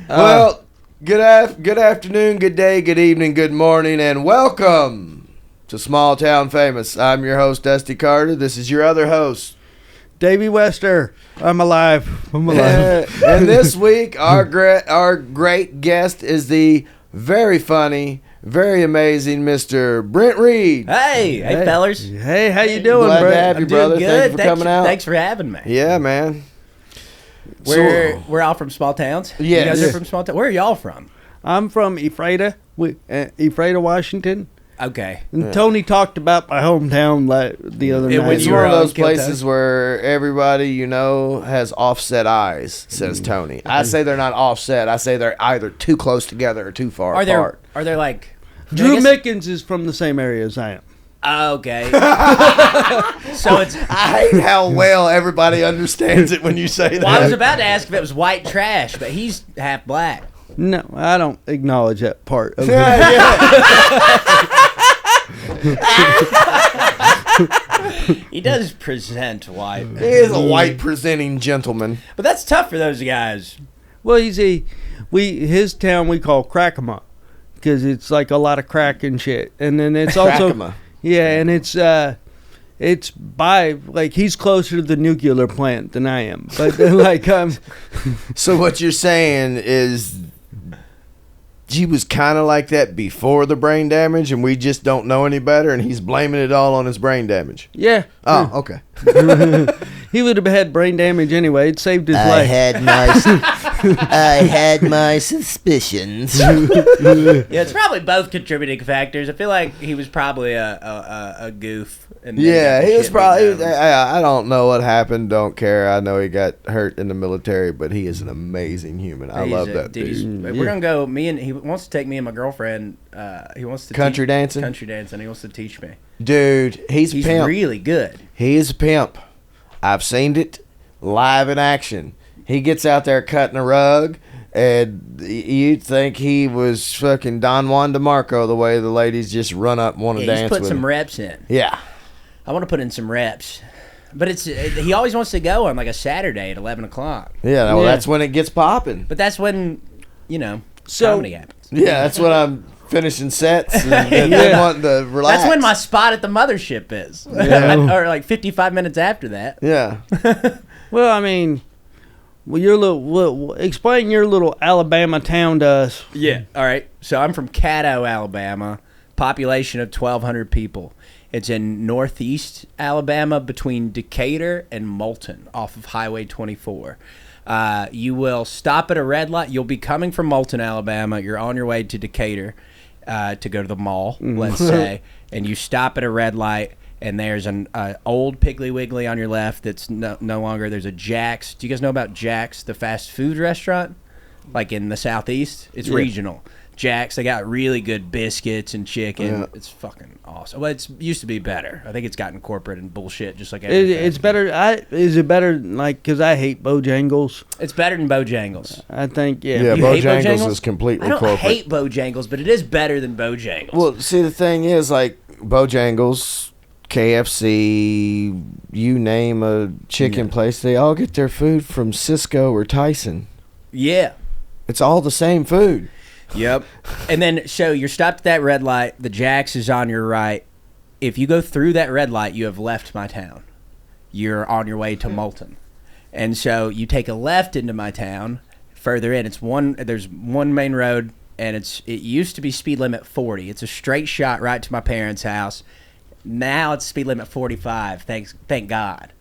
Well, good afternoon, good day, good evening, good morning, and welcome to Small Town Famous. I'm your host, Dusty Carter. This is your other host, Davey Wester. I'm alive. And this week, our great guest is the very funny, very amazing Mr. Brent Reed. Hey, fellers. Hey, how you doing, Glad Brent? to have you, brother. Good. Thanks for coming out. Thanks for having me. Yeah, man. We're all from small towns. Yes. You guys are from small towns. Where are y'all from? I'm from Ephrata, Washington. Okay. And Tony talked about my hometown the other It night. was It's you one were of on those Kyoto. places where everybody you know has offset eyes, says Tony. I say they're not offset. I say they're either too close together or too far apart. Are there like Drew I guess- Mickens is from the same area as I am. Okay. So it's. I hate how well everybody understands it when you say that. Well, I was about to ask if it was white trash, but he's half black. No, I don't acknowledge that part of it. He does present white, He is a white presenting gentleman. but that's tough for those guys. Well, his town we call Crackama because it's like a lot of crack and shit. And then it's also Crackama. yeah, and it's by like he's closer to the nuclear plant than I am. But like So what you're saying is he was kind of like that before the brain damage, and we just don't know any better, and he's blaming it all on his brain damage. yeah. Oh, okay. He would have had brain damage anyway. It saved his I life. had my suspicions. Yeah, it's probably both contributing factors. I feel like he was probably a goof. And then Yeah, got the he was shit probably. beat out of him. I don't know what happened. Don't care. I know he got hurt in the military, but he is an amazing human. I love that dude. We're gonna go. He wants to take me and my girlfriend. He wants to Country dancing? Country dancing. He wants to teach me. Dude, he's a He's pimp. really good. He is a pimp. I've seen it live in action. He gets out there cutting a rug, and you'd think he was fucking Don Juan DeMarco the way the ladies just run up and want to Yeah, dance he's put with some him. reps in. Yeah. I want to put in some reps, but he always wants to go on like a Saturday at 11 o'clock. Yeah, well, Yeah. that's when it gets popping. But that's when So- comedy happens. Yeah, that's when I'm finishing sets and then wanting to relax. That's when my spot at the mothership is, or like 55 minutes after that. Yeah. Well, I mean, explain your little Alabama town to us. Yeah. All right. So I'm from Caddo, Alabama. Population of 1,200 people. It's in northeast Alabama between Decatur and Moulton off of Highway 24. You will stop at a red light. You'll be coming from Moulton, Alabama. You're on your way to Decatur to go to the mall, let's say. And you stop at a red light, and there's an old Piggly Wiggly on your left that's no longer. There's a Jack's. Do you guys know about Jack's, the fast food restaurant? Like in the southeast? It's regional. Jack's, they got really good biscuits and chicken. Yeah. It's fucking awesome. Well, it used to be better. I think it's gotten corporate and bullshit, just like everything. It's better. Is it better? Like, because I hate Bojangles. It's better than Bojangles. I think, yeah. Yeah, You hate Bojangles Bojangles? is completely I don't corporate. hate Bojangles, but it is better than Bojangles. Well, see, the thing is, like, Bojangles, KFC, you name a chicken place, they all get their food from Cisco or Tyson. yeah. It's all the same food. Yep. And then, so you're stopped at that red light. The Jack's is on your right. If you go through that red light, you have left my town. You're on your way to Moulton. And so you take a left into my town. Further in, there's one main road, and it used to be speed limit 40. It's a straight shot right to my parents' house. Now it's speed limit 45. Thank God.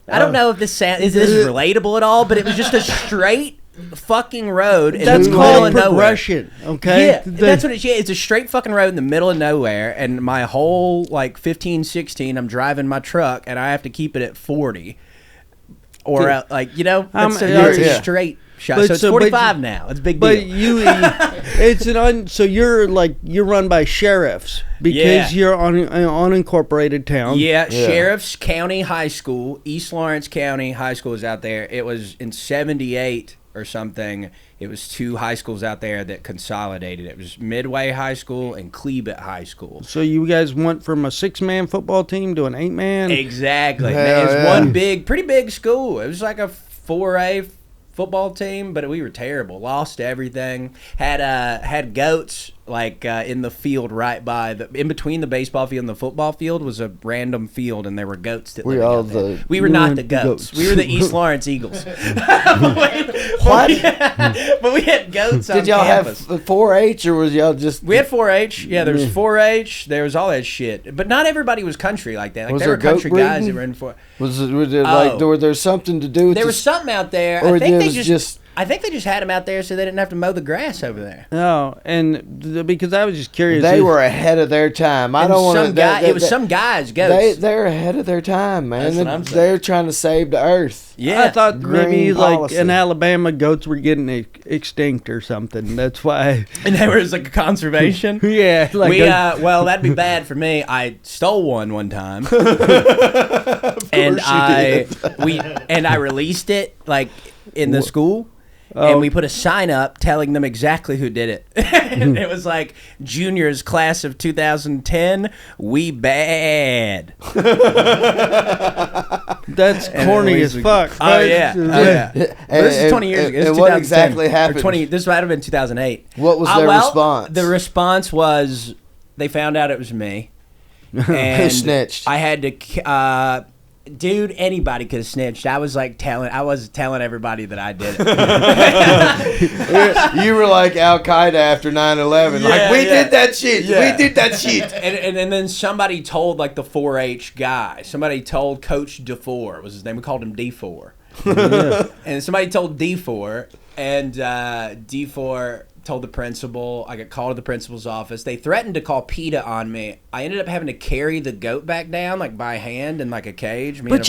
I don't know if this is relatable at all, but it was just a straight fucking road in That's the middle called of nowhere. progression, okay? Yeah, that's what it is. Yeah, it's a straight fucking road in the middle of nowhere, and my whole, 15, 16, I'm driving my truck, and I have to keep it at 40. Or, it's a straight shot. But So it's so- 45 now. It's a big But deal. so you're run by sheriffs because you're on an unincorporated town. Yeah, Sheriff's County High School, East Lawrence County High School is out there. It was in 78 or something. It was two high schools out there that consolidated. It was Midway High School and Cleveland High School. So you guys went from a 6-man football team to an 8-man? Exactly. Hell It's yeah. one pretty big school. It was like a 4A football team, but we were terrible. Lost everything. Had goats in the field right by in between the baseball field and the football field was a random field, and there were goats that lived out there. We were not the goats. We were the East Lawrence Eagles. What? But we had goats. Did y'all campus. have 4-H or was y'all just? We had 4-H. Yeah, there was 4-H. There was all that shit. But not everybody was country like that. Like, Was there were there goat country guys breeding? that were in 4. Was there something to do with? There was something out there. Or I think it they was just. I think they just had them out there so they didn't have to mow the grass over there. No, and because I was just curious. They were ahead of their time. I don't want to. It was some guys' goats. They're ahead of their time, man. That's what I'm saying. They're trying to save the earth. Yeah, I thought maybe Green policy. in Alabama goats were getting extinct or something. That's why. And they were as like a conservation. Yeah, well, that'd be bad for me. I stole one time, and I released it like in the school. And we put a sign up telling them exactly who did it. And it was like, juniors class of 2010, we bad. That's corny as fuck. Oh, yeah. This is 20 years ago. This is And what exactly happened? This might have been 2008. What was their response? The response was they found out it was me. And Who snitched? I had to... dude, anybody could have snitched. I was telling everybody that I did it. You were like Al Qaeda after 9/11. Yeah, we did that shit. Yeah. We did that shit. And then somebody told the 4-H guy. Somebody told Coach DeFore was his name. We called him D4. Yeah. And somebody told D4, and D4 told the principal. I got called to the principal's office. They threatened to call PETA on me. I ended up having to carry the goat back down by hand in a cage. But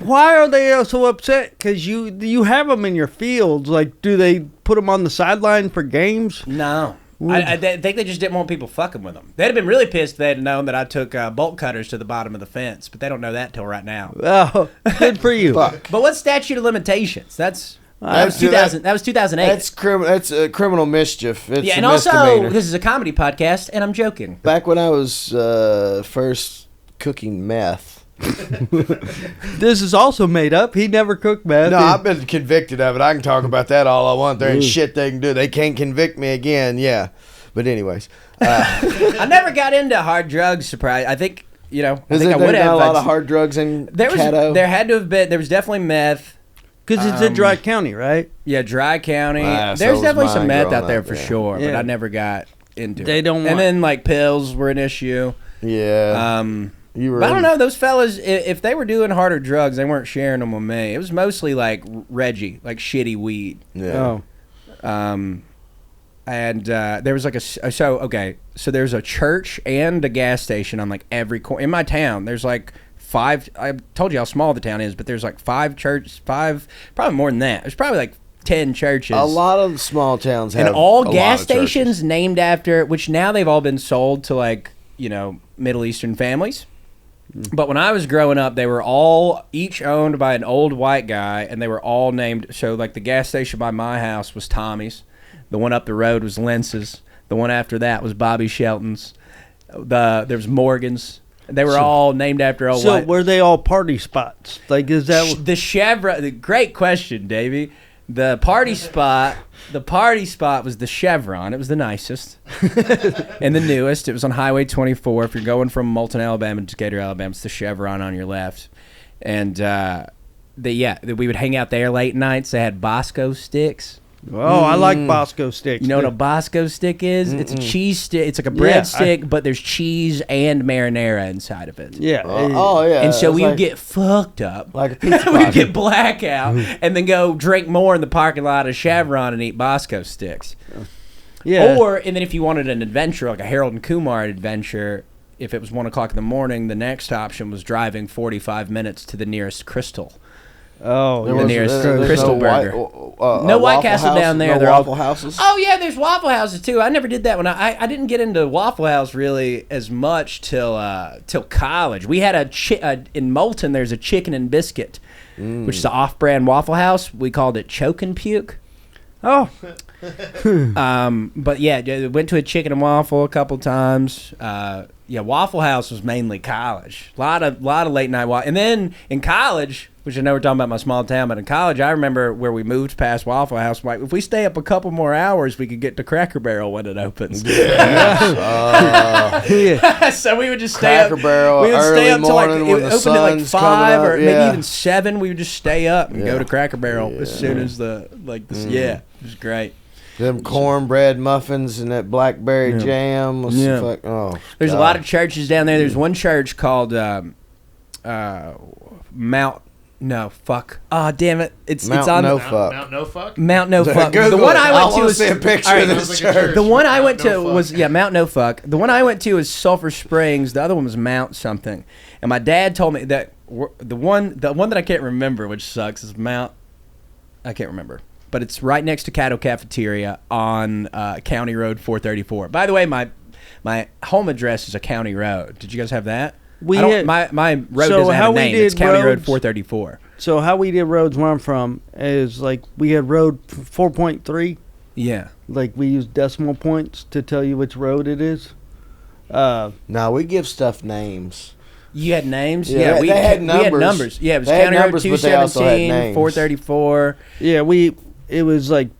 why are they so upset? Because you have them in your fields. Do they put them on the sideline for games? No. I think they just didn't want people fucking with them. They'd have been really pissed if they had known that I took bolt cutters to the bottom of the fence, but they don't know that till right now. Oh, good for you. Fuck. But what's statute of limitations? That was 2000. That was 2008. That's criminal mischief. It's and a also misdemeanor. this is a comedy podcast, and I'm joking. Back when I was first cooking meth. This is also made up. He never cooked meth. No, I've been convicted of it. I can talk about that all I want. There ain't shit they can do. They can't convict me again. Yeah, but anyways, I never got into hard drugs. Surprise! I think I think I would have a lot of hard drugs in Caddo? There had to have been. There was definitely meth. Because it's in Dry County, right? Yeah, Dry County. So There's definitely some meth growing out there up, for yeah. sure, but Yeah. I never got into They it. don't And want- then pills were an issue. Yeah. You were. But I don't know. Those fellas, if they were doing harder drugs, they weren't sharing them with me. It was mostly Reggie, shitty weed. Yeah. Oh. And there was so there's a church and a gas station on every corner in my town. There's 5. I told you how small the town is, but there's 5 churches, probably more than that. There's probably 10 churches. A lot of small towns have and all a gas lot of churches. stations named after, which now they've all been sold to Middle Eastern families. But when I was growing up, they were all each owned by an old white guy, and they were all named. So the gas station by my house was Tommy's. The one up the road was Lentz's. The one after that was Bobby Shelton's. There was Morgan's. They were all named after old white. So were they all party spots? Is that The Chevron? Great question, Davey. The party spot was the Chevron. It was the nicest and the newest. It was on Highway 24. If you're going from Moulton, Alabama to Decatur, Alabama, it's the Chevron on your left. And we would hang out there late nights. They had Bosco sticks. Oh, I like Bosco sticks. You know what a Bosco stick is? It's a cheese stick. It's like a bread stick, but there's cheese and marinara inside of it. Yeah. Yeah. And so it's we would get fucked up. like a pizza We'd pocket. get blackout and then go drink more in the parking lot of Chevron and eat Bosco sticks. Yeah. And then if you wanted an adventure, like a Harold and Kumar adventure, if it was 1 o'clock in the morning, the next option was driving 45 minutes to the nearest Crystal. Oh, The nearest Crystal Burger. no No White Castle down there. No They're all- Waffle Houses. Oh yeah, there's Waffle Houses too. I never did that when I didn't get into Waffle House really as much till college. We had in Moulton. There's a Chicken and Biscuit, which is an off-brand Waffle House. We called it Choke and Puke. Oh. But yeah, went to a Chicken and Waffle a couple times. Waffle House was mainly college. A lot of late night and then in college which I know we're talking about my small town, but in college, I remember where we moved past Waffle House. Like, if we stay up a couple more hours, we could get to Cracker Barrel when it opens. So we would just stay Cracker up. Barrel, We would early stay up till morning it when the opened at like sun's 5 coming or up, maybe yeah. even 7. We would just stay up and go to Cracker Barrel as soon as yeah, it was great. Them cornbread muffins and that blackberry jam. Was Yeah. There's a lot of churches down there. There's one church called Mount. No, fuck. Oh, damn it. It's on No Fuck. Mount No Fuck? Mount No Fuck. Google The one it. I went to wanna was see a picture all right, of this sounds like a church. church. the one I Mount went to No Fuck. was Mount No Fuck. The one I went to was Sulphur Springs. The other one was Mount something. And my dad told me that the one that I can't remember, which sucks, is Mount. I can't remember, but it's right next to Caddo Cafeteria on County Road 434. By the way, my home address is a county road. Did you guys have that? We I don't- had- my road so doesn't how have a we name. did It's County Road roads- 434. So how we did roads where I'm from is like we had road 4.3. Yeah. Like we use decimal points to tell you which road it is. No, we give stuff names. You had names? Yeah, we they had we had numbers. numbers. Yeah, it was They had County Road numbers, but they also had 217, names. 434. Yeah, it was like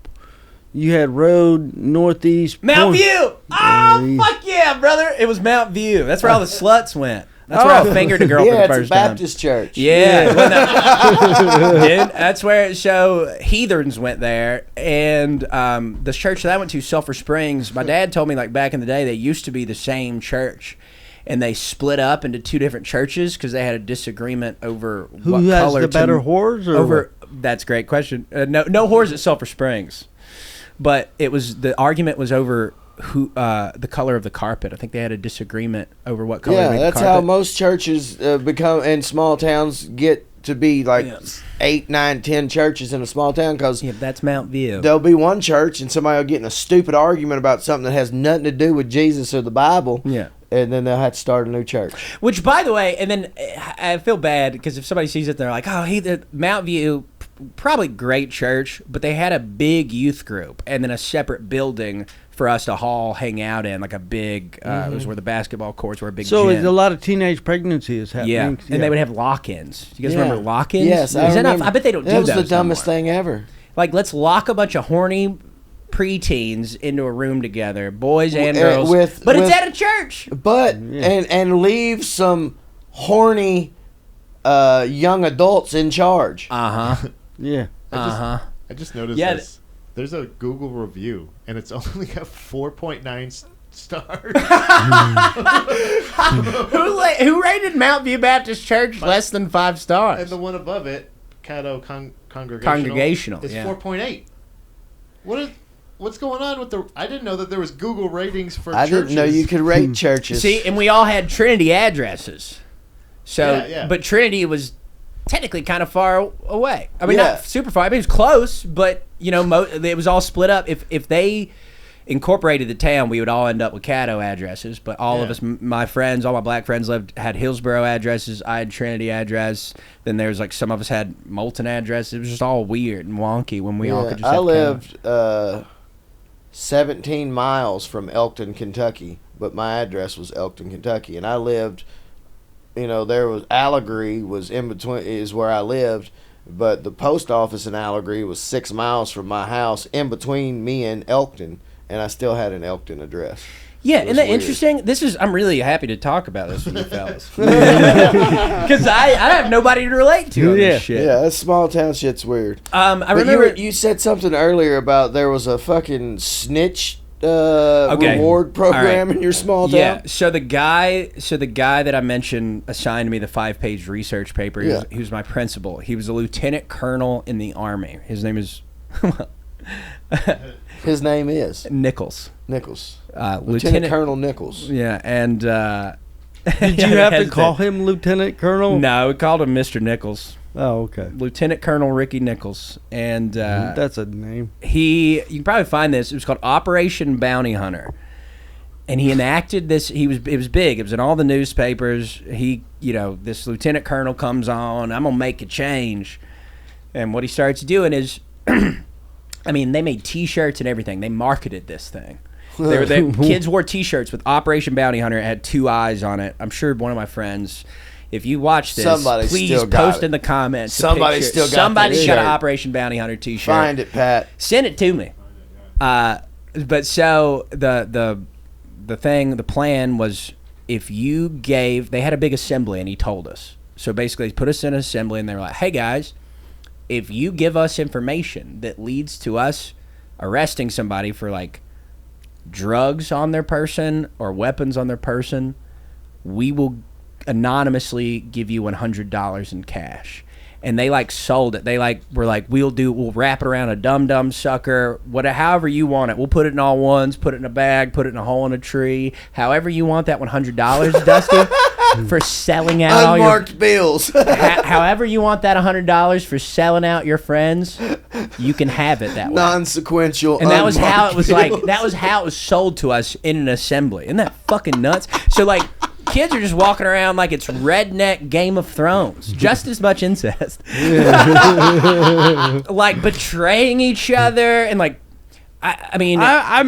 you had road northeast. Mount point- View! Oh, Yeah. fuck yeah, brother. It was Mount View. That's where all the sluts went. That's where I fingered a girl Yeah, for the it's a first time. Baptist church. Yeah. Well, no. Dude, that's where heathens went there. And the church that I went to, Sulphur Springs, my dad told me like back in the day they used to be the same church. And they split up into 2 different churches because they had a disagreement over Who what has color the better whores? Or over. That's a great question. No whores at Sulphur Springs, but the argument was over the color of the carpet. I think they had a disagreement over what color. Yeah, to make that's the how carpet. most churches become in small towns get to be like 8, 9, 10 churches in a small town because Yeah, that's Mount View. there'll be one church and somebody will get in a stupid argument about something that has nothing to do with Jesus or the Bible. Yeah. And then they'll have to start a new church. Which, by the way, and then I feel bad because if somebody sees it, they're like, "Oh, Mount View, probably great church, but they had a big youth group and then a separate building for us to all hang out in, like a big. It was where the basketball courts were. A big. So gym. a lot of teenage pregnancy is happening. Yeah, and they would have lock-ins. Do you guys remember lock-ins? Yes, Is that not, I bet they don't do that was those the dumbest no more. thing ever. Like, let's lock a bunch of horny preteens into a room together, boys and girls. But it's at a church. But and leave some horny young adults in charge. Yeah. I just noticed Yeah, this. There's a Google review, and it's only got 4.9 stars. Who rated Mount View Baptist Church less than 5 stars? And the one above it, Caddo Congregational, is 4.8. What's going on with the? I didn't know that there was Google ratings for I churches. didn't know you could rate churches. See, and we all had Trinity addresses. So, Yeah. but Trinity was technically kind of far away. I mean, Yeah. not super far. I mean, it was close, but you know, it was all split up. If they incorporated the town, we would all end up with Caddo addresses. But all of us, my friends, all my black friends had Hillsboro addresses. I had Trinity address. Then there was like some of us had Moulton address. It was just all weird and wonky when we all could just. I have lived 17 miles from Elkton, Kentucky, but my address was Elkton, Kentucky, and I lived. There was Allegory was in between is where I lived, but the post office in Allegory was 6 miles from my house, in between me and Elkton, and I still had an Elkton address. Yeah, It was isn't that weird. interesting? I'm really happy to talk about this with you fellas. Because I have nobody to relate to on this shit. Yeah, that small town shit's weird. I But remember you said something earlier about there was a fucking snitch reward program All right. in your small town. Yeah, so the guy that I mentioned assigned me the 5-page research paper. He was my principal. He was a lieutenant colonel in the Army. His name is His name is Nichols. Lieutenant Colonel Nichols. Yeah, and Did you have to call him Lieutenant Colonel? No, we called him Mr. Nichols. Oh, okay. Lieutenant Colonel Ricky Nichols, and That's a name. you can probably find this. It was called Operation Bounty Hunter, and he enacted this. It was big. It was in all the newspapers. This lieutenant colonel comes on. I'm gonna make a change, and what he starts doing is, I mean, they made T-shirts and everything. They marketed this thing. Kids wore T-shirts with Operation Bounty Hunter. It had 2 eyes on it. I'm sure one of my friends, If you watch this, Somebody please still got post it. in the comments. Somebody still got Somebody's that got an shirt. Operation Bounty Hunter T-shirt. Find it, Pat. Send it to me. But so the plan was, if you gave, they had a big assembly, and he told us. So basically, they put us in an assembly, and they were like, "Hey guys, if you give us information that leads to us arresting somebody for like drugs on their person or weapons on their person, we will anonymously give you $100 in cash." And they like sold it. They like were like, we'll wrap it around a dum-dum sucker, however you want it. We'll put it in all ones, put it in a bag, put it in a hole in a tree. However you want that $100, Dusty, for selling out all your Unmarked bills. however you want that $100 for selling out your friends, you can have it that way. Non-sequential. And that was how it unmarked was like. bills. That was how it was sold to us in an assembly. Isn't that fucking nuts? So like, kids are just walking around like it's redneck Game of Thrones, just as much incest, like betraying each other, and like, I mean, I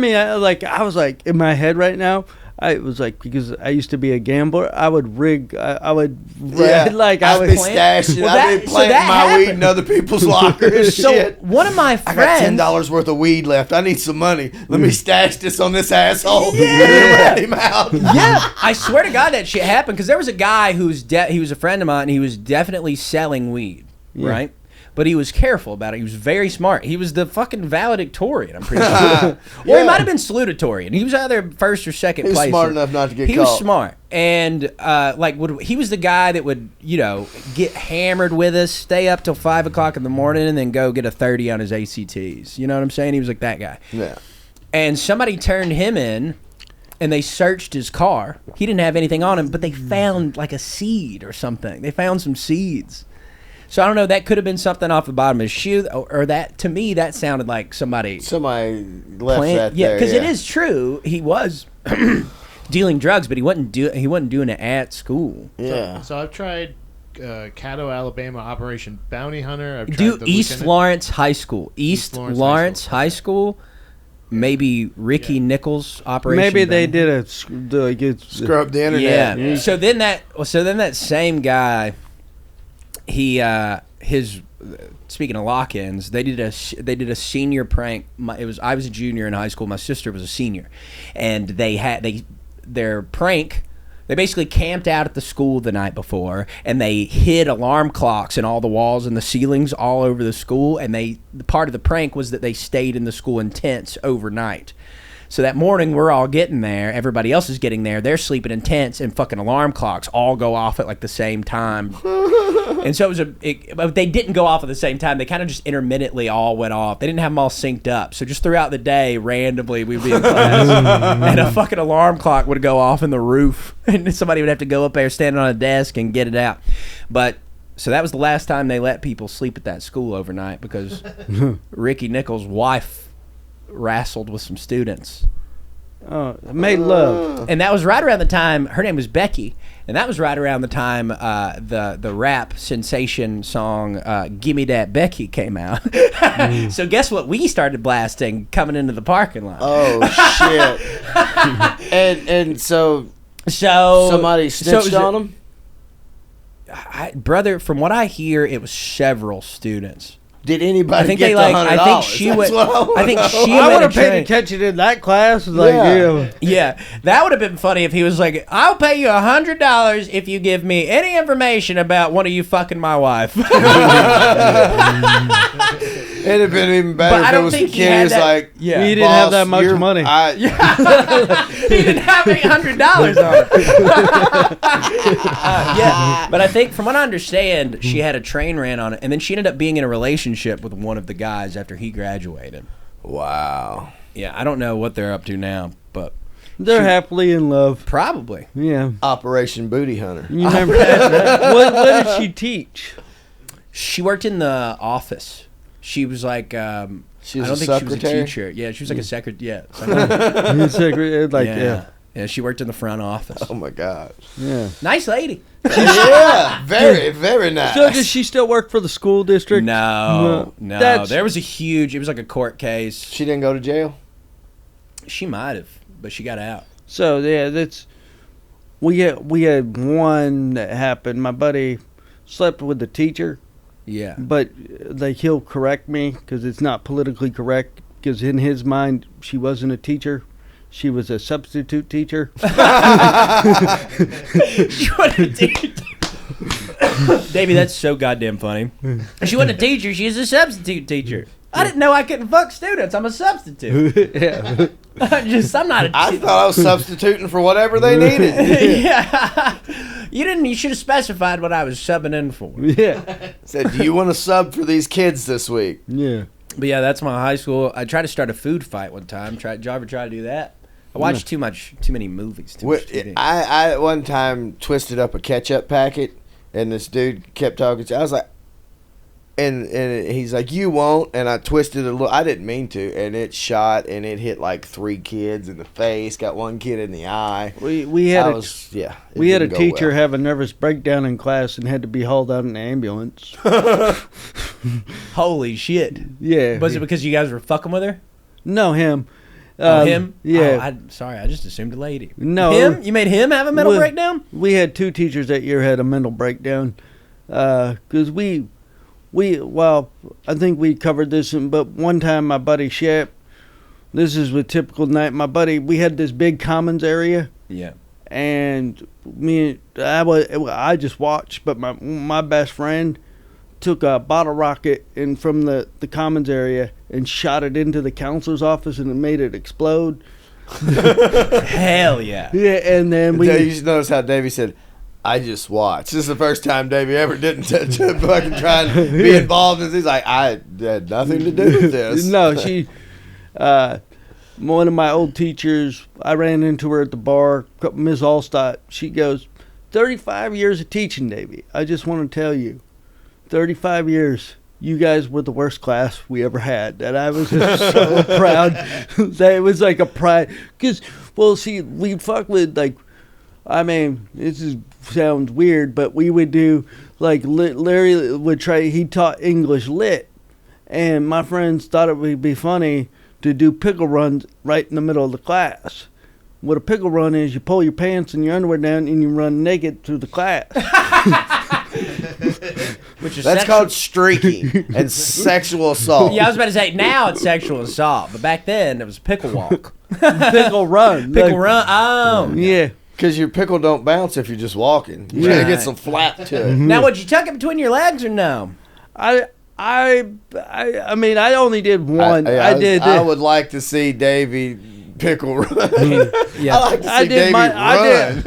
was like in my head right now. I was like, because I used to be a gambler, I would rig. I would like I I'd would be stashing. Well, I'd be planting my weed in happened. other people's lockers. so Shit. one of my I got friends, $10 worth of weed left. I need some money. Let me stash this on this asshole. Let him out. yeah, I swear to God that shit happened, because there was a guy who's he was a friend of mine, and he was definitely selling weed, right? But he was careful about it. He was very smart. He was the fucking valedictorian, I'm pretty sure. Or he might have been salutatorian. He was either first or second He was place. smart enough not to get He caught. was smart. And he was the guy that would, get hammered with us, stay up till 5 o'clock in the morning, and then go get a 30 on his ACTs. You know what I'm saying? He was like that guy. Yeah. And somebody turned him in, and they searched his car. He didn't have anything on him, but they found like a seed or something. They found some seeds. So I don't know. That could have been something off the bottom of his shoe, or that, to me, that sounded like somebody left that Yeah, there. because it is true. He was dealing drugs, but he wasn't doing it at school. Yeah. So I've tried Caddo, Alabama, Operation Bounty Hunter. I've tried Do the East Lieutenant- Lawrence High School. East Lawrence Lawrence High High School. Maybe Ricky Nichols Operation. maybe they Bounty. did a Scrub the internet. Yeah. So then that same guy, speaking of lock-ins, they did a senior prank. I was a junior in high school. My sister was a senior, and their prank. They basically camped out at the school the night before, and they hid alarm clocks in all the walls and the ceilings all over the school. And part of the prank was that they stayed in the school in tents overnight. So that morning, we're all getting there. Everybody else is getting there. They're sleeping in tents, and fucking alarm clocks all go off at like the same time. And so but they didn't go off at the same time. They kind of just intermittently all went off. They didn't have them all synced up. So just throughout the day, randomly, we'd be in class, and a fucking alarm clock would go off in the roof, and somebody would have to go up there, stand on a desk, and get it out. But so that was the last time they let people sleep at that school overnight, because Ricky Nichols' wife wrestled with some students. made love. And that was right around the time, her name was Becky, and that was right around the time the rap sensation song Gimme That Becky came out. So guess what we started blasting coming into the parking lot? Oh shit. and so somebody snitched on him? Brother, from what I hear, it was several students. Did anybody I think get they the $100? I think she would. I think she I would would have have paid attention in that class. Like, Yeah, that would have been funny if he was like, "I'll pay you $100 if you give me any information about one of you fucking my wife." It'd have been even better But I if it don't was think the he kid had who's that- like, Yeah. He didn't have that much money. He didn't have $800 on it. Yeah, but I think from what I understand, she had a train ran on it, and then she ended up being in a relationship with one of the guys after he graduated. wow. Yeah, I don't know what they're up to now, but They're happily in love. probably. Yeah. Operation Booty Hunter. You remember that? What did she teach? She worked in the office. She was like, She was I don't a think she was a secretary? teacher. Yeah, she was like a secretary. Yeah, yeah. She worked in the front office. Oh my God. yeah. Nice lady. Yeah, very, very nice. So does she still work for the school district? No. That's- There was it was like a court case. She didn't go to jail? She might have, but she got out. So yeah, that's We had one that happened. My buddy slept with the teacher. Yeah. But he'll correct me because it's not politically correct. Because in his mind, she wasn't a teacher. She was a substitute teacher. She wasn't a teacher. Davey, that's so goddamn funny. She wasn't a teacher. She's a substitute teacher. I didn't know I couldn't fuck students. I'm a substitute. Yeah. I'm not a teacher. I thought I was substituting for whatever they needed. Yeah. You should have specified what I was subbing in for. Yeah. Said, do you want to sub for these kids this week? Yeah. But yeah, that's my high school. I tried to start a food fight one time. Did you ever try to do that? I watched too many movies. I one time twisted up a ketchup packet, and this dude kept talking to. I was like, and he's like, you won't. And I twisted it a little. I didn't mean to, and it shot, and it hit like 3 kids in the face. Got 1 kid in the eye. We had a teacher have a nervous breakdown in class and had to be hauled out in an ambulance. Holy shit! Yeah. Was it because you guys were fucking with her? No, him. Him? Yeah. Sorry, I just assumed a lady. No. Him? You made him have a mental breakdown? We had 2 teachers that year had a mental breakdown. Because I think we covered this, but one time my buddy Shep, this is with typical night, my buddy, we had this big commons area. Yeah. And I just watched, but my best friend took a bottle rocket in from the commons area and shot it into the counselor's office, and it made it explode. Hell yeah. Yeah, and then You should notice how Davey said, I just watched. This is the first time Davey ever didn't fucking try and be involved. He's like, I had nothing to do with this. No, one of my old teachers, I ran into her at the bar, Ms. Allstott. She goes, 35 years of teaching, Davey. I just want to tell you, 35 years, you guys were the worst class we ever had. And I was just so proud. It was like a pride. Because, we fuck with, sounds weird, but we would do, Larry would try, he taught English lit. And my friends thought it would be funny to do pickle runs right in the middle of the class. What a pickle run is, you pull your pants and your underwear down and you run naked through the class. That's called streaking and sexual assault. Yeah, I was about to say, now it's sexual assault, but back then it was pickle walk. Pickle run. Pickle run, oh. Yeah. Because your pickle don't bounce if you're just walking. You gotta get some flap to it. Now, would you tuck it between your legs or no? I mean, I only did one. I would like to see Davey pickle run. Yeah. I like to see Davey run.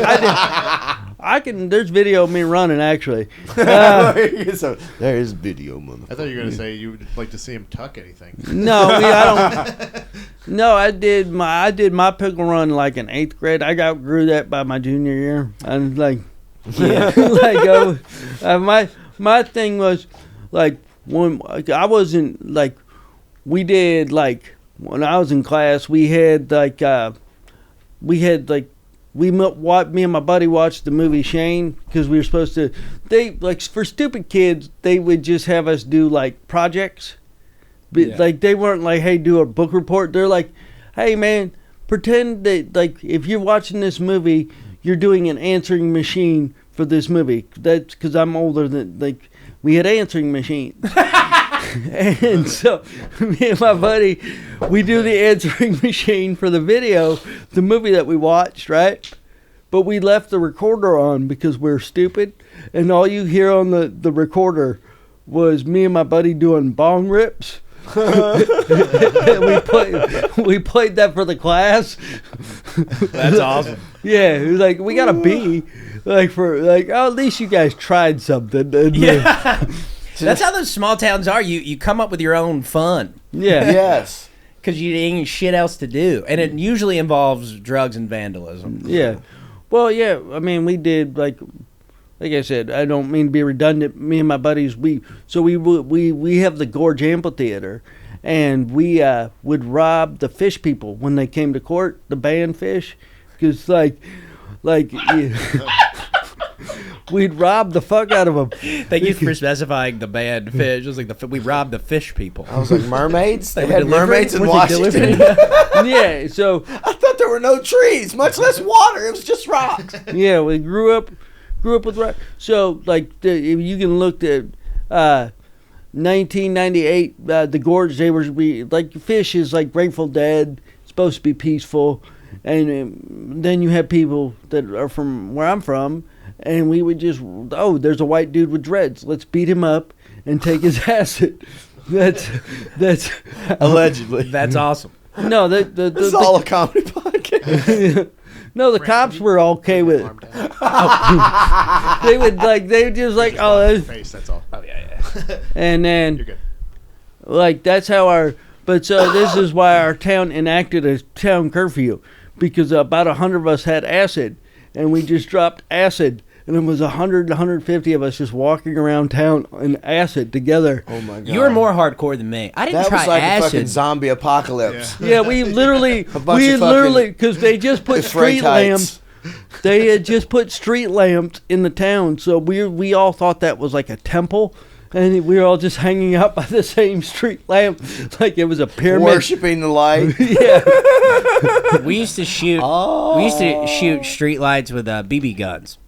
There's video of me running, actually. So, there is video, motherfucker. I thought you were going to say you would like to see him tuck anything. No, I don't. No, I did my pickle run like in 8th grade. I outgrew that by my junior year. And my thing was when I wasn't we did when I was in class, me and my buddy watched the movie Shane because we were supposed to. They for stupid kids, they would just have us do projects. But they weren't hey, do a book report. They're like, hey man, pretend that if you're watching this movie, you're doing an answering machine for this movie. That's because I'm older than we had answering machines. And so me and my buddy, we do the answering machine for the movie that we watched, right? But we left the recorder on because we're stupid, and all you hear on the recorder was me and my buddy doing bong rips. We played that for the class. That's awesome. Yeah, it was we got a B, at least you guys tried something. Yeah. That's how those small towns are. You come up with your own fun. Yeah. Yes. Because you ain't shit else to do. And it usually involves drugs and vandalism. Yeah. Well, yeah, I mean, we did, like I said, I don't mean to be redundant. Me and my buddies, we have the Gorge Amphitheater, and we would rob the fish people when they came to court, the banned fish, because, we'd rob the fuck out of them. Thank you for specifying the banned fish. It was we robbed the fish people. I was like, mermaids? They had mermaids in Washington? Yeah, so... I thought thought there were no trees, much less water. It was just rocks. Yeah, we grew up with rock. So like if you can look at 1998, the gorge. They were like Fish is like Grateful Dead. It's supposed to be peaceful, and then you have people that are from where I'm from, and we would just there's a white dude with dreads. Let's beat him up and take his acid. That's allegedly. That's awesome. No, this is all a comedy podcast. No, the cops were okay with it. They would just like, face. That's all. Oh yeah. And then You're good. like that's how so this is why our town enacted a town curfew, because about 100 of us had acid, and we just dropped acid. And it was 100 to 150 of us just walking around town in acid together. Oh my god! You were more hardcore than me. I didn't try was like acid. a fucking zombie apocalypse. Yeah, we literally, because they just put street lamps. They had just put street lamps in the town, so we all thought that was like a temple, and we were all just hanging out by the same street lamp, like it was a pyramid. Worshipping the light. Yeah. We used to shoot. We used to shoot street lights with BB guns.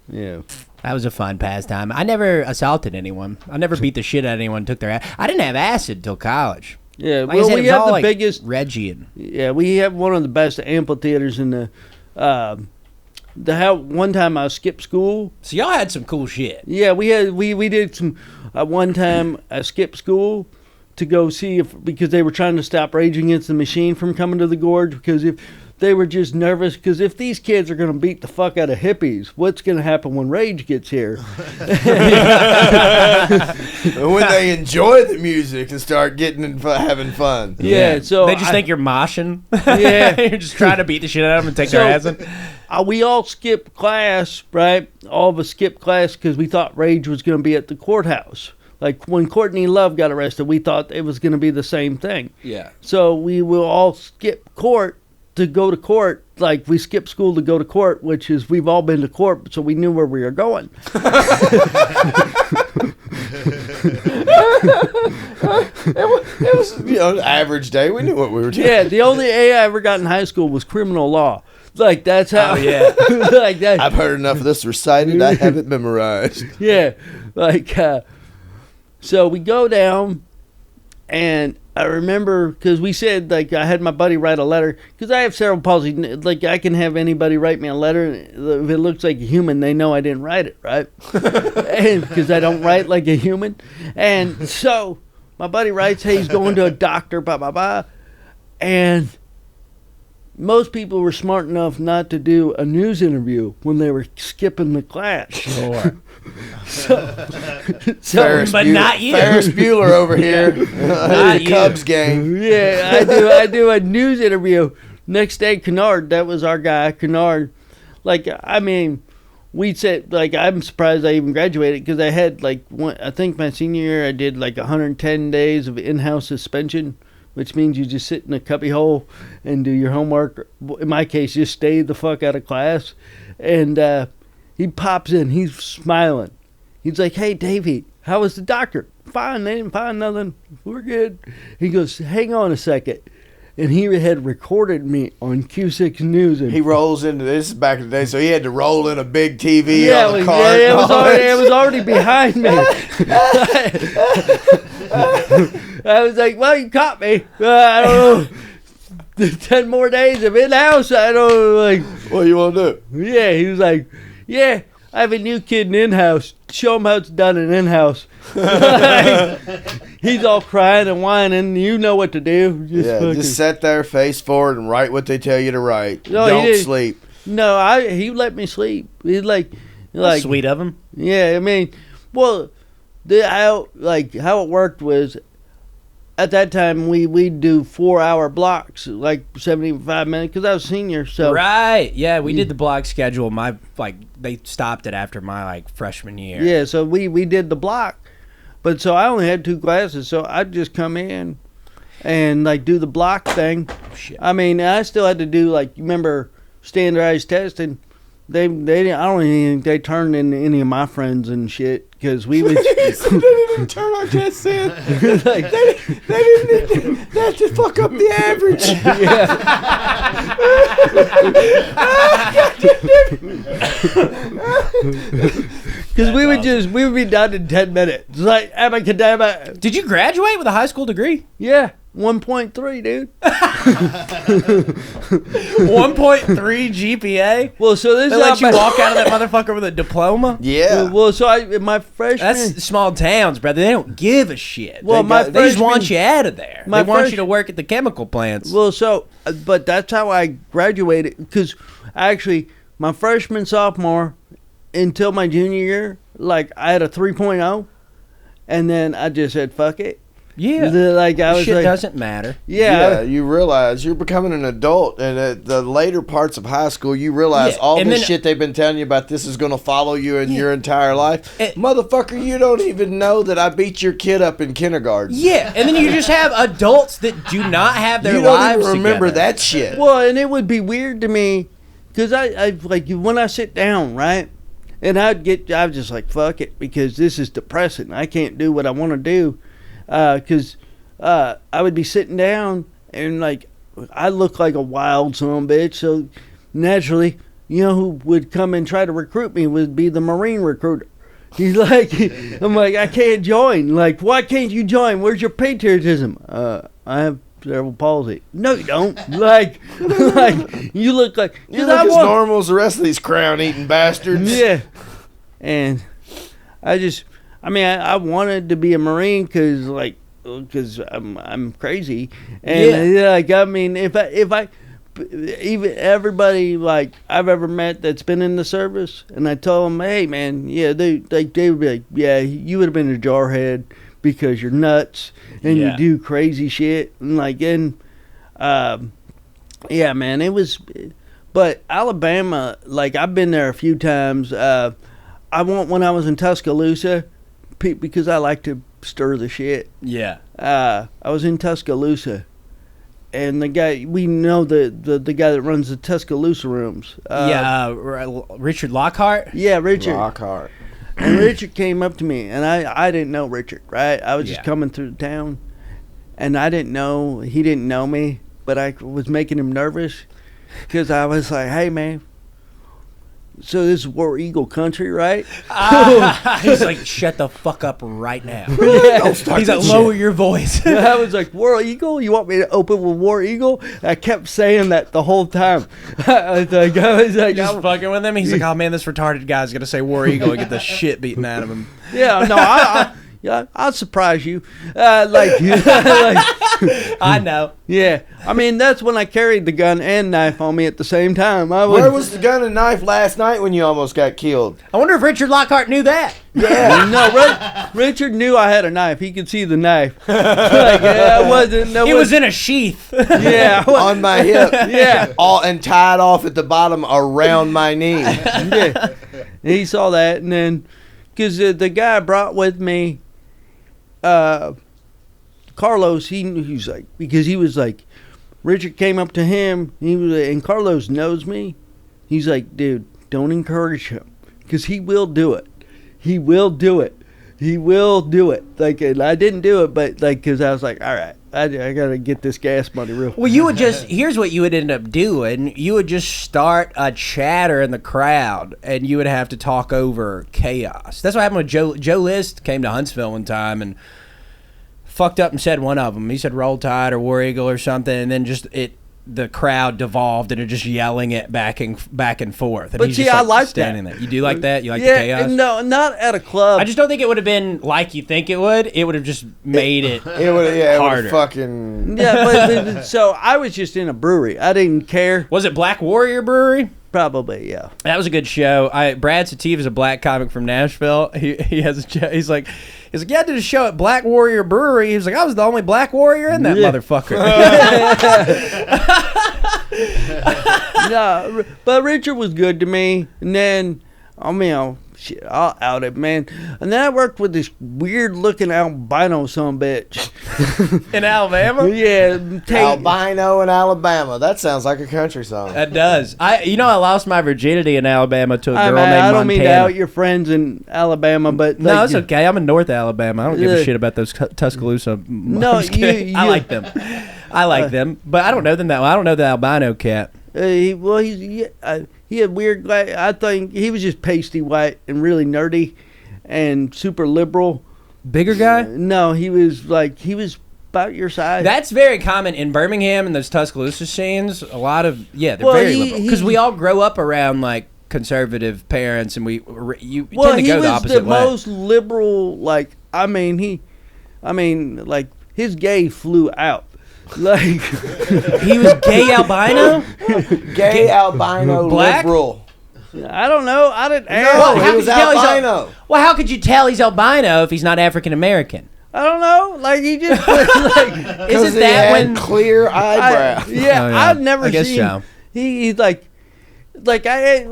Yeah. That was a fun pastime. I never assaulted anyone. I never beat the shit out of anyone. Took their. I didn't have acid till college. Yeah, Like I said, it we was have all the like biggest. Regian. Yeah, we have one of the best amphitheaters in the. One time I skipped school. So y'all had some cool shit. Yeah, we did some. One time I skipped school to go see because they were trying to stop Rage Against the Machine from coming to the gorge, because if they were just nervous, because if these kids are going to beat the fuck out of hippies, what's going to happen when Rage gets here? When they enjoy the music and start getting and having fun. Yeah, so They just think you're moshing. Yeah. You're just trying to beat the shit out of them and take their acid. We all skipped class, right? All of us skipped class because we thought Rage was going to be at the courthouse. Like when Courtney Love got arrested, we thought it was going to be the same thing. Yeah. So we will all skip court to go to court. Like we skipped school to go to court, which is we've all been to court, so we knew where we were going. It was average day. We knew what we were doing. Yeah, the only A I ever got in high school was criminal law. Like that's how. Oh yeah. Like that. I've heard enough of this recited. I have it memorized. Yeah, like so we go down, and I remember because we said like I had my buddy write a letter because I have cerebral palsy. Like I can have anybody write me a letter. If it looks like a human, they know I didn't write it, right? Because I don't write like a human. And so my buddy writes, "Hey, he's going to a doctor." Blah blah blah, and most people were smart enough not to do a news interview when they were skipping the class. Sure. But not you. Ferris Bueller over here. The Cubs game. Yeah, I do a news interview. Next day, Kennard, that was our guy, Kennard. Like, I mean, we said, like, I'm surprised I even graduated because I had, like, I think my senior year I did, like, 110 days of in-house suspension, which means you just sit in a cubbyhole and do your homework. In my case, just stay the fuck out of class. And he pops in. He's smiling. He's like, "Hey, Davey, how was the doctor?" "Fine. They didn't find nothing. We're good." He goes, "Hang on a second." And he had recorded me on Q6 News. And He rolls into this is back in the day, so he had to roll in a big TV on the cart. Yeah, it was already behind me. I was like, "Well, you caught me. I don't know. 10 more days of in-house. I don't know." Like, What do you want to do? yeah, he was like, "Yeah, I have a new kid in in-house. Show him how it's done in in-house." He's all crying and whining. You know what to do. Just sit there, face forward, and write what they tell you to write. No, Don't sleep. No, he let me sleep. He's like Sweet of him. Yeah, I mean, well, how it worked was, at that time we'd do 4-hour blocks, like 75 minutes, because I was senior. So Right. Yeah, we did the block schedule. They stopped it after my freshman year. yeah, so we did the block, but so I only had 2 classes, so I'd just come in and do the block thing. Oh, shit. I mean, I still had to do you remember standardized testing. I don't even think they turned in any of my friends and shit because we would. didn't turn our tests in. Like, they didn't need to fuck up the average. Because we would be done in 10 minutes. Like, abacadabra. Did you graduate with a high school degree? Yeah, 1.3, dude. 1.3 GPA? Well, so this They is let you walk out of that motherfucker with a diploma? Yeah. Well, so my freshman. That's small towns, brother. They don't give a shit. Well, they just want you out of there. They want you to work at the chemical plants. Well, so, but that's how I graduated. Because actually, my freshman, sophomore, until my junior year, like, I had a 3.0. And then I just said, fuck it. Yeah. Like, I was shit like, doesn't matter. Yeah, you realize you're becoming an adult, and at the later parts of high school, you realize all this shit they've been telling you about this is going to follow you in your entire life. Motherfucker, you don't even know that I beat your kid up in kindergarten. Yeah, and then you just have adults that do not have their you don't lives even remember together. that shit. well, and it would be weird to me, because I like, when I sit down, right? And I was just like, fuck it, because this is depressing. I can't do what I want to do. Because I would be sitting down and like I look like a wild son of a bitch, so naturally, you know who would come and try to recruit me would be the Marine recruiter. He's like, I'm like, I can't join. Like, why can't you join? Where's your patriotism? I have cerebral palsy. No, you don't. Like you look like You look as normal as the rest of these crown-eating bastards. Yeah, and I wanted to be a Marine because I'm crazy, and like I mean, if I even everybody like I've ever met that's been in the service, and I told them, hey man, yeah, they would be like, yeah, you would have been a jarhead because you're nuts and you do crazy shit, and like yeah, man, it was, but Alabama, like I've been there a few times. When I was in Tuscaloosa, because I like to stir the shit. Yeah. I was in Tuscaloosa, and the guy, we know the guy that runs the Tuscaloosa rooms. Richard Lockhart? Yeah, Richard. Lockhart. And Richard came up to me, and I didn't know Richard, right? I was just coming through the town, and he didn't know me, but I was making him nervous, because I was like, hey, man, so this is War Eagle country, right? He's like, shut the fuck up right now. He's like, lower your voice. I was like, War Eagle? You want me to open with War Eagle? I kept saying that the whole time. I was like, just fucking with him. He's like, oh man, this retarded guy's gonna say War Eagle and get the shit beaten out of him. Yeah, no, I'll surprise you. I know. Yeah, I mean, that's when I carried the gun and knife on me at the same time. Where was the gun and knife last night when you almost got killed? I wonder if Richard Lockhart knew that. Yeah, no, Richard knew I had a knife. He could see the knife. It was in a sheath. Yeah, on my hip. Yeah, and tied off at the bottom around my knee. Yeah, he saw that, and then because the guy I brought with me, Carlos, he was like, because he was like, Richard came up to him, and Carlos knows me. He's like, dude, don't encourage him, because he will do it. He will do it. He will do it. Like, and I didn't do it, but like, because I was like, all right, I gotta get this gas money real. Well, you would here's what you would end up doing. You would just start a chatter in the crowd, and you would have to talk over chaos. That's what happened with Joe List came to Huntsville one time and fucked up and said one of them. He said Roll Tide or War Eagle or something, and then the crowd devolved into just yelling it back and forth. And but he's see, just I like standing that. there. You do like that? You like the chaos? No, not at a club. I just don't think it would have been like you think it would. It would have just made it harder. Fucking. Yeah, but so I was just in a brewery. I didn't care. Was it Black Warrior Brewery? Probably, yeah. That was a good show. Brad Sativ is a black comic from Nashville. He has he's like, yeah, I did a show at Black Warrior Brewery. He was like, I was the only black warrior in that motherfucker. No, but Richard was good to me. And then, shit, I'll out it, man. And then I worked with this weird-looking albino bitch. In Alabama? Yeah. Albino in Alabama. That sounds like a country song. That does. I lost my virginity in Alabama to a girl named Montana. I don't mean to out your friends in Alabama, but... No, it's okay. I'm in North Alabama. I don't give a shit about those Tuscaloosa. No, I like them. I like them, but I don't know them that well. I don't know the albino cat. He had weird. I think he was just pasty white and really nerdy, and super liberal. Bigger guy? No, he was about your size. That's very common in Birmingham and those Tuscaloosa scenes. A lot of they're very liberal because we all grow up around like conservative parents, and we tend to go the opposite way. He was the most liberal. Like his gay flew out. Like he was gay albino, gay albino black? Liberal. I don't know. I didn't ask. No, he was albino. Well, how could you tell he's albino if he's not African American? I don't know. Like he just isn't that when clear eyebrow? I've never seen. So. He's like I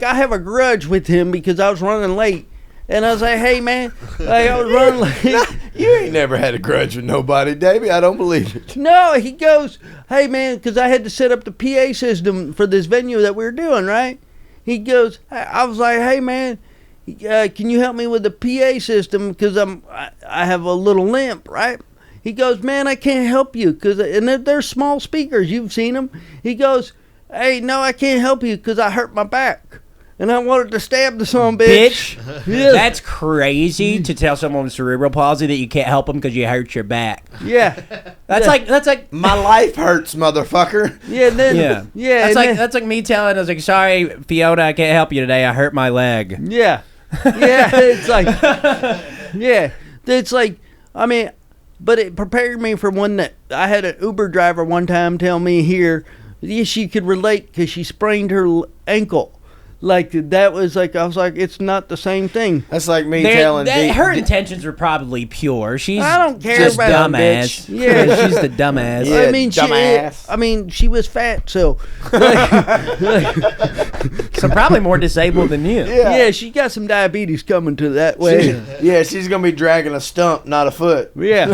have a grudge with him because I was running late. And I was like, hey, man, I was running late. You ain't never had a grudge with nobody, Davey. I don't believe it. No, he goes, hey, man, because I had to set up the PA system for this venue that we were doing, right? He goes, I was like, hey, man, can you help me with the PA system because I have a little limp, right? He goes, man, I can't help you and they're small speakers. You've seen them. He goes, hey, no, I can't help you because I hurt my back. And I wanted to stab the son of a bitch. Yeah. That's crazy to tell someone with cerebral palsy that you can't help them because you hurt your back. Yeah. That's like my life hurts, motherfucker. Yeah. That's like me telling. I was like, sorry, Fiona, I can't help you today. I hurt my leg. Yeah. Yeah. It's like. Yeah. It's like. I mean, but it prepared me for one that I had an Uber driver one time tell me here. She could relate because she sprained her ankle. Like that was like I was like it's not the same thing. That's like me telling her intentions were probably pure. She's I don't care just about dumbass. Yeah, she's the dumbass. Yeah, dumbass. She was fat, so so probably more disabled than you. Yeah, she got some diabetes coming to that way. She's gonna be dragging a stump, not a foot. Yeah,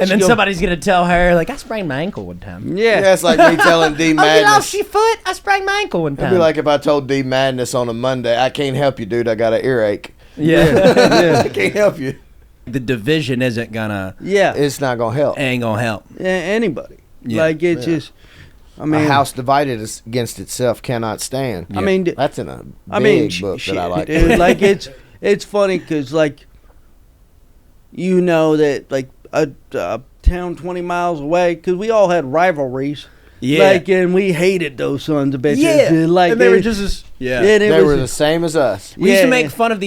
and then somebody's gonna tell her like I sprained my ankle one time. Yeah, it's like me telling D Madness. Get off she foot. I sprained my ankle one time. It'd be like if I told D Madness on a Monday, I can't help you, dude. I got an earache. Yeah. I can't help you. The division isn't gonna. Yeah, it's not gonna help. Ain't gonna help anybody. Yeah. Like it's just. I mean, a house divided against itself cannot stand. I mean, that's in a big book that I like. Dude, like it's funny because like you know that like a town 20 miles away because we all had rivalries. Yeah, like and we hated those sons of bitches. Yeah, like and they were just as they were the same as us. We used to make fun of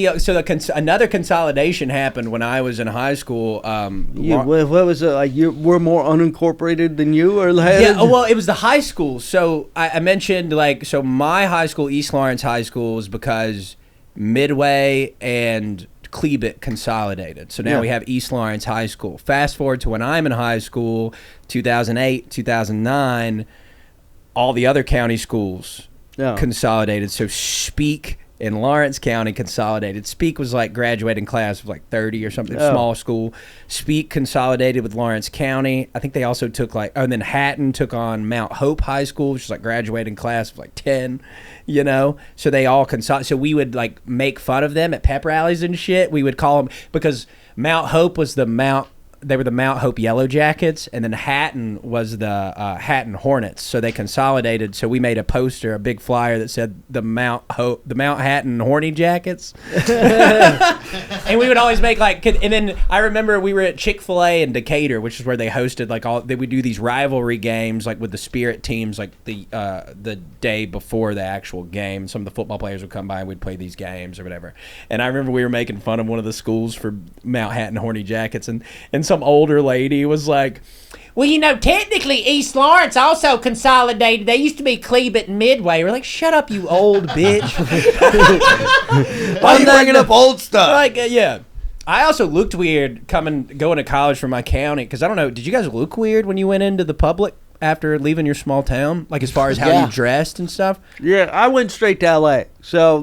another consolidation happened when I was in high school. What was it like? You were more unincorporated than you, or like? Yeah, well, it was the high school. So I mentioned my high school, East Lawrence High School, is because Midway and Cleabit consolidated. So now we have East Lawrence High School. Fast forward to when I'm in high school, 2008, 2009, all the other county schools consolidated. So Speak in Lawrence County consolidated. Speak was like graduating class of like 30 or something, small school. Speak consolidated with Lawrence County. I think they also took and then Hatton took on Mount Hope High School, which is like graduating class of like 10, so they all consolidated. So we would like make fun of them at pep rallies and shit. We would call them, because Mount Hope was they were the Mount Hope Yellow Jackets, and then Hatton was the Hatton Hornets. So they consolidated. So we made a poster, a big flyer that said the Mount Hatton Horny Jackets. And we would always make and then I remember we were at Chick-fil-A in Decatur, which is where they hosted they would do these rivalry games with the Spirit teams the day before the actual game. Some of the football players would come by and we'd play these games or whatever. And I remember we were making fun of one of the schools for Mount Hatton Horny Jackets, and some older lady was like, well, technically East Lawrence also consolidated. They used to be Cleabit and Midway. We're like, shut up, you old bitch. Why are you bringing up old stuff? I also looked weird going to college from my county, because I don't know, did you guys look weird when you went into the public after leaving your small town? Like as far as how you dressed and stuff? Yeah, I went straight to LA. So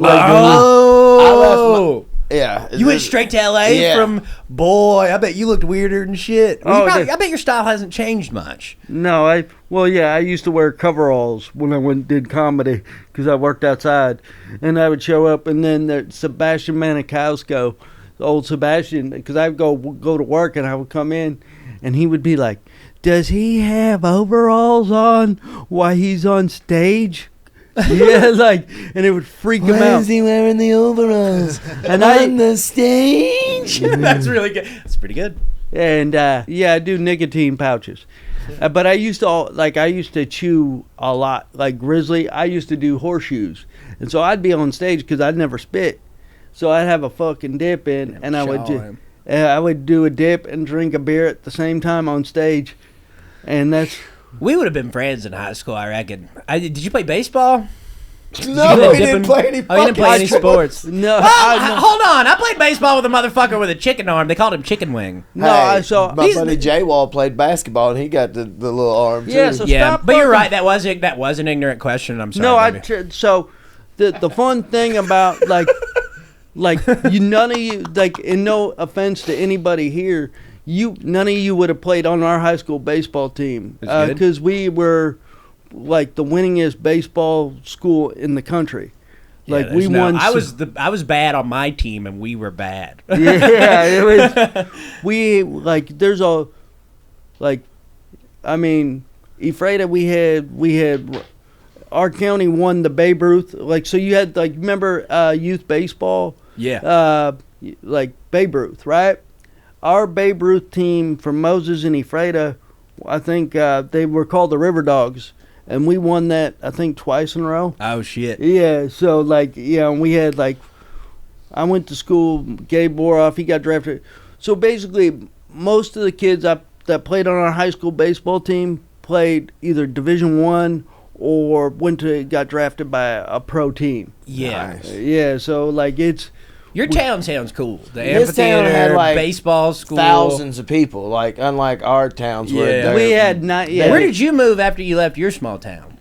Whoa. Yeah. You went straight to L.A. from, boy, I bet you looked weirder than shit. I bet your style hasn't changed much. No, I used to wear coveralls when I did comedy because I worked outside. And I would show up, and then Sebastian Maniscalco, old Sebastian, because I would go to work, and I would come in, and he would be like, does he have overalls on while he's on stage? Yeah, and it would freak him out. Why is he wearing the overalls on the stage? That's really good. That's pretty good. And I do nicotine pouches. But I used to chew a lot. Like Grizzly, I used to do horseshoes. And so I'd be on stage because I'd never spit. So I'd have a fucking dip in, and I would do a dip and drink a beer at the same time on stage. And that's... We would have been friends in high school, I reckon. Did you play baseball? No, we didn't play any. Oh, you didn't play any sports. No. Hold on. I played baseball with a motherfucker with a chicken arm. They called him Chicken Wing. No, I saw my buddy Jay Wall played basketball, and he got the little arm too. Yeah, so stop. But you're right. That was an ignorant question. I'm sorry. No, so the fun thing about none of you, and no offense to anybody here, none of you would have played on our high school baseball team because we were the winningest baseball school in the country. We won. I was bad on my team, and we were bad. Yeah, it was. Ephrata, we had our county won the Babe Ruth. So you had remember youth baseball? Yeah. Babe Ruth, right? Our Babe Ruth team from Moses and Ephrata, I think they were called the River Dogs, and we won that, I think, twice in a row. Oh, shit. Yeah, so, and we had, I went to school, Gabe Boroff, he got drafted. So, basically, most of the kids that played on our high school baseball team played either Division I or got drafted by a pro team. Yeah. Nice. Yeah, so, it's... Your town sounds cool. The this town amphitheater, had baseball school. Thousands of people, unlike our towns. Yeah. We had not. Yeah. Where did you move after you left your small town?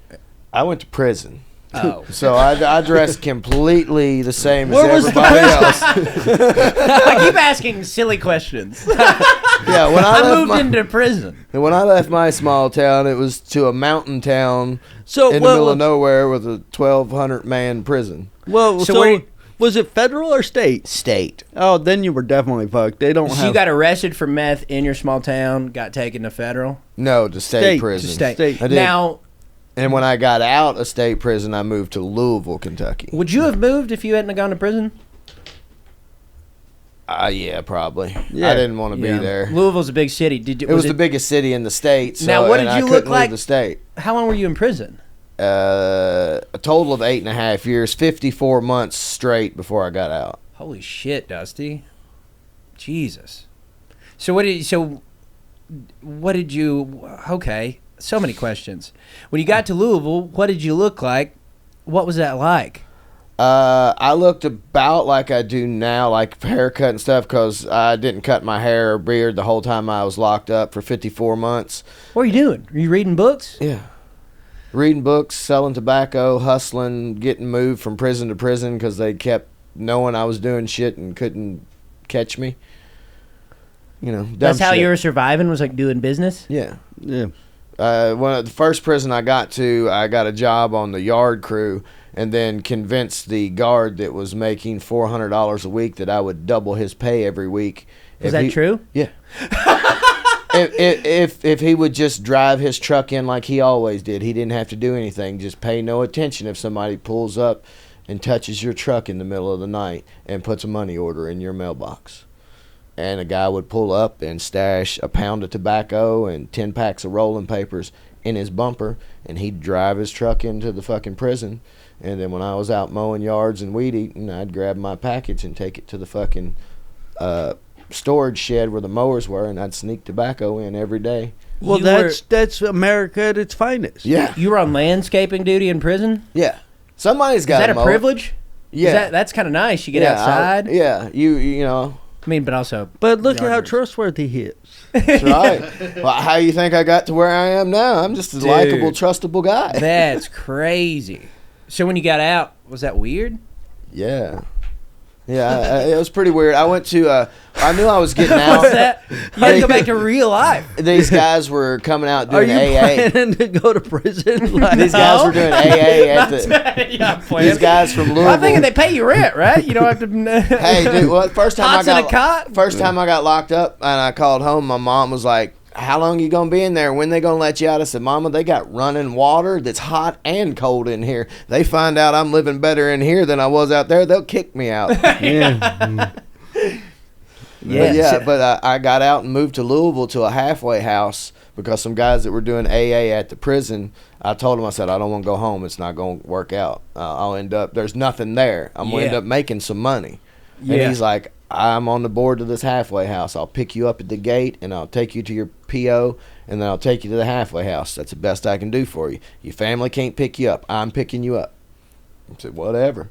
I went to prison. Oh. So I dressed completely the same as everybody else. I keep asking silly questions. Yeah, when I moved into prison. And when I left my small town, it was to a mountain town in the middle of nowhere with a 1,200-man prison. Well, was it federal or state? State. Oh, then you were definitely fucked. They don't have... You got arrested for meth in your small town, got taken to federal? No, to state prison. To state. I did. Now... And when I got out of state prison, I moved to Louisville, Kentucky. Would you have moved if you hadn't gone to prison? Yeah, probably. Yeah. I didn't want to be there. Louisville's a big city. It was the biggest city in the state. So, now, what did you look like? Leave the state. How long were you in prison? A total of 8.5 years, 54 months straight before I got out. Holy shit, Dusty! Jesus. So what did you? Okay, so many questions. When you got to Louisville, what did you look like? What was that like? I looked about like I do now, like haircut and stuff, because I didn't cut my hair or beard the whole time I was locked up for 54 months. What are you doing? Are you reading books? Yeah. Reading books, selling tobacco, hustling, getting moved from prison to prison because they kept knowing I was doing shit and couldn't catch me. That's how you were surviving, was doing business? Yeah. Yeah. The first prison I got to, I got a job on the yard crew and then convinced the guard that was making $400 a week that I would double his pay every week. Is that true? Yeah. If he would just drive his truck in like he always did, he didn't have to do anything. Just pay no attention if somebody pulls up and touches your truck in the middle of the night and puts a money order in your mailbox. And a guy would pull up and stash a pound of tobacco and 10 packs of rolling papers in his bumper, and he'd drive his truck into the fucking prison. And then when I was out mowing yards and weed eating, I'd grab my package and take it to the fucking storage shed where the mowers were, and I'd sneak tobacco in every day. Well, that's America at its finest. Yeah. You were on landscaping duty in prison? Yeah. Somebody's got Is that a privilege? Yeah. That's kind of nice. You get outside. You know. I mean, but also. But look at how trustworthy he is. That's right. Well, how you think I got to where I am now? I'm just a likable, trustable guy. That's crazy. So when you got out, was that weird? Yeah. Yeah, it was pretty weird. I went to. I knew I was getting out. What's that? You had to go back to real life. These guys were coming out doing Are you AA. planning to go to prison? Like, These guys were doing AA at the. Yeah, These guys from Louisville. I'm thinking they pay you rent, right? You don't have to. Hey, dude. Well, first time Hots in a cot? First time I got locked up, and I called home. My mom was like, "How long you gonna be in there? When they gonna let you out?" I said, "Mama, they got running water that's hot and cold in here. They find out I'm living better in here than I was out there, they'll kick me out." yeah. But I got out and moved to Louisville to a halfway house because some guys that were doing AA at the prison, I told them, I said, I don't want to go home. It's not going to work out. I'll end up, there's nothing there. I'm going to end up making some money. And he's like, I'm on the board of this halfway house. I'll pick you up at the gate, and I'll take you to your PO, and then I'll take you to the halfway house. That's the best I can do for you. Your family can't pick you up. I'm picking you up. I said, whatever.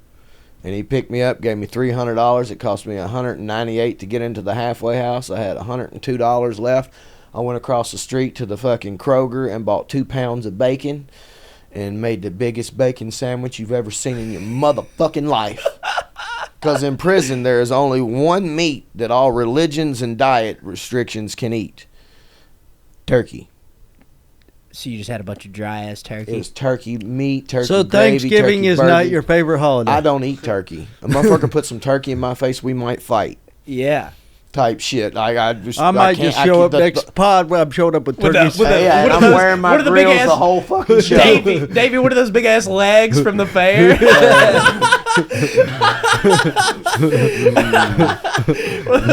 And he picked me up, gave me $300. It cost me $198 to get into the halfway house. I had $102 left. I went across the street to the fucking Kroger and bought 2 pounds of bacon and made the biggest bacon sandwich you've ever seen in your motherfucking life. Because in prison, there is only one meat that all religions and diet restrictions can eat. Turkey. So you just had a bunch of dry ass turkey. It was turkey meat, turkey So gravy, Thanksgiving turkey is burger. not your favorite holiday. I don't eat turkey. A motherfucker put some turkey in my face, we might fight. Yeah. Type shit. I might just show up next pod when I'm showing up with turkey. I'm wearing my grills the whole fucking show. Davey, what are those big ass legs from the fair?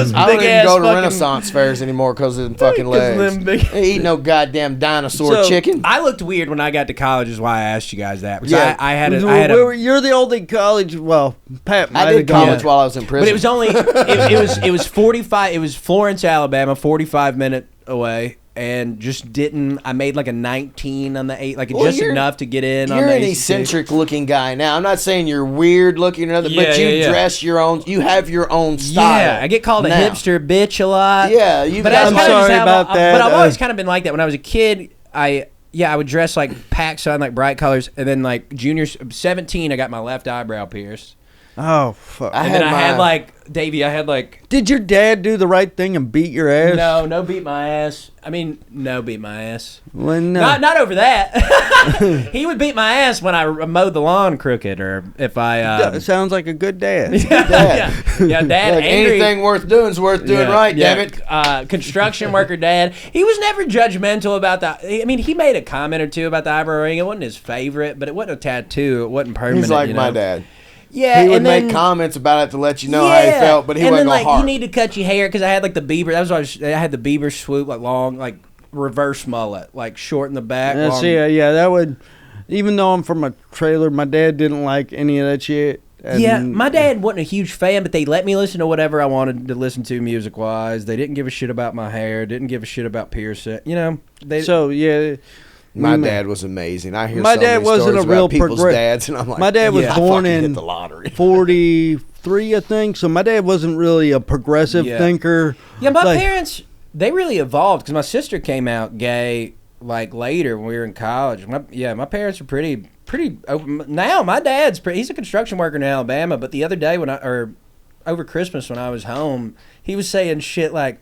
I don't even go to Renaissance fairs anymore because of them fucking legs. They eat no goddamn dinosaur chicken. I looked weird when I got to college, is why I asked you guys that. Yeah. I had You're the only college. Well, Pat might I have did gone. college while I was in prison. but it was only it was 45. It was Florence, Alabama, 45-minute away, and just didn't. I made like a 19 on the 8, like just enough to get in. You're on the an ACT. eccentric looking guy now. I'm not saying you're weird looking or nothing, but you dress your own. You have your own style. Yeah, I get called a now. hipster bitch a lot. Yeah, I'm sorry about that. But I've always kind of been like that. When I was a kid, I would dress like PacSun, like bright colors, and then like 17, I got my left eyebrow pierced. Oh fuck! I had like. Did your dad do the right thing and beat your ass? No, beat my ass. I mean, no, beat my ass. Well, no. Not over that. He would beat my ass when I mowed the lawn crooked, or if I. Sounds like a good dad. Yeah, dad. Look, angry. anything worth doing is worth doing right, damn it. Construction worker dad. He was never judgmental about that. I mean, he made a comment or two about the eyebrow ring. It wasn't his favorite, but it wasn't a tattoo. It wasn't permanent. He's like my dad. Yeah, he would and then, make comments about it to let you know how he felt, but he wasn't going hard. You need to cut your hair because I had like the Bieber. That was why I had the Bieber swoop, like long, like reverse mullet, like short in the back. That would. Even though I'm from a trailer, my dad didn't like any of that shit. And my dad wasn't a huge fan, but they let me listen to whatever I wanted to listen to music wise. They didn't give a shit about my hair. Didn't give a shit about piercing. You know. My dad was amazing. I hear my so dad many wasn't stories a real about people's dads, and I'm like, my dad was born in hit the lottery. 43, I think. So my dad wasn't really a progressive thinker. Yeah, my parents, they really evolved because my sister came out gay like later when we were in college. My parents are pretty open. Now my dad's he's a construction worker in Alabama, but the other day over Christmas when I was home, he was saying shit like,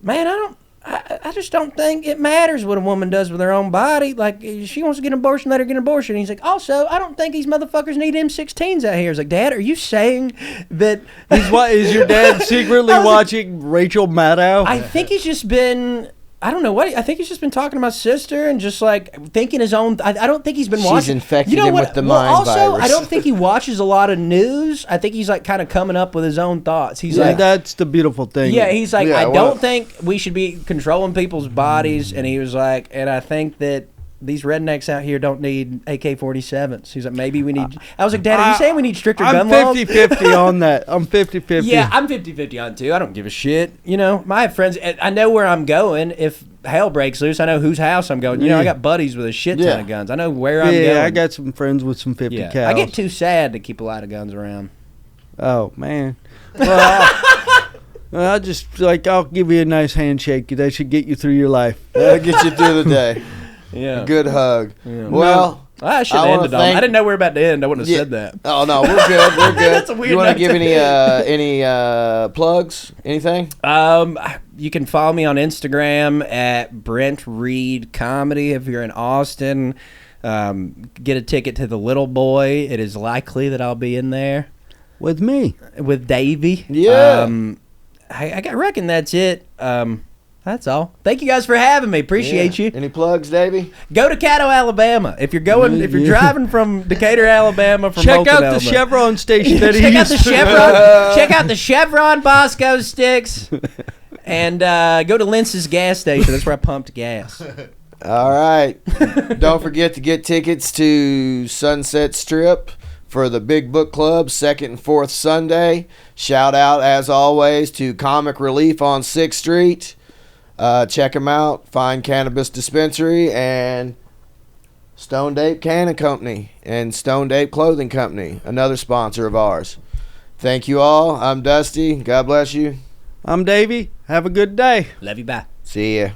"Man, I just don't think it matters what a woman does with her own body. Like, if she wants to get an abortion, let her get an abortion." And he's like, "Also, I don't think these motherfuckers need M16s out here." I was like, "Dad, are you saying that..." Is your dad secretly watching Rachel Maddow? I think he's just been... I don't know what. I think he's just been talking to my sister and just like thinking his own. I don't think he's been watching. She's infected him with the mind also, virus. I don't think he watches a lot of news. I think he's like kind of coming up with his own thoughts. He's like, that's the beautiful thing. Yeah, he's like, I don't think we should be controlling people's bodies. And he was like, and I think that these rednecks out here don't need AK-47s. He's like, maybe we need... I was like, Dad, are you saying we need stricter gun laws? I'm 50-50 on that. I'm 50-50. Yeah, I'm 50-50 on too. I don't give a shit. You know, I have friends. I know where I'm going. If hell breaks loose, I know whose house I'm going. You know, I got buddies with a shit ton of guns. I know where I'm going. Yeah, I got some friends with some 50 cals. I get too sad to keep a lot of guns around. Oh, man. Well, I'll just, I'll give you a nice handshake. That should get you through your life. That'll get you through the day. Yeah. A good hug. Yeah. Well, I should have ended on. I didn't know we were about to end. I wouldn't have said that. Oh no, we're good. We're good. That's a weird. You want to give any plugs? Anything? You can follow me on Instagram at Brent Reed Comedy. If you're in Austin, get a ticket to the Little Boy. It is likely that I'll be in there with me, with Davey. Yeah. I reckon that's it. That's all. Thank you guys for having me. Appreciate you. Any plugs, Davey? Go to Caddo, Alabama. If you're driving from Decatur, Alabama, from check Moulton, out Alabama. the Chevron station that he check out used the Chevron. Check out the Chevron Bosco sticks, and go to Lentz's gas station. That's where I pumped gas. All right. Don't forget to get tickets to Sunset Strip for the Big Book Club, 2nd and 4th Sunday. Shout out, as always, to Comic Relief on 6th Street. Check them out. Fine Cannabis Dispensary and Stoned Ape Cannon Company and Stoned Ape Clothing Company, another sponsor of ours. Thank you all. I'm Dusty. God bless you. I'm Davey. Have a good day. Love you. Bye. See ya.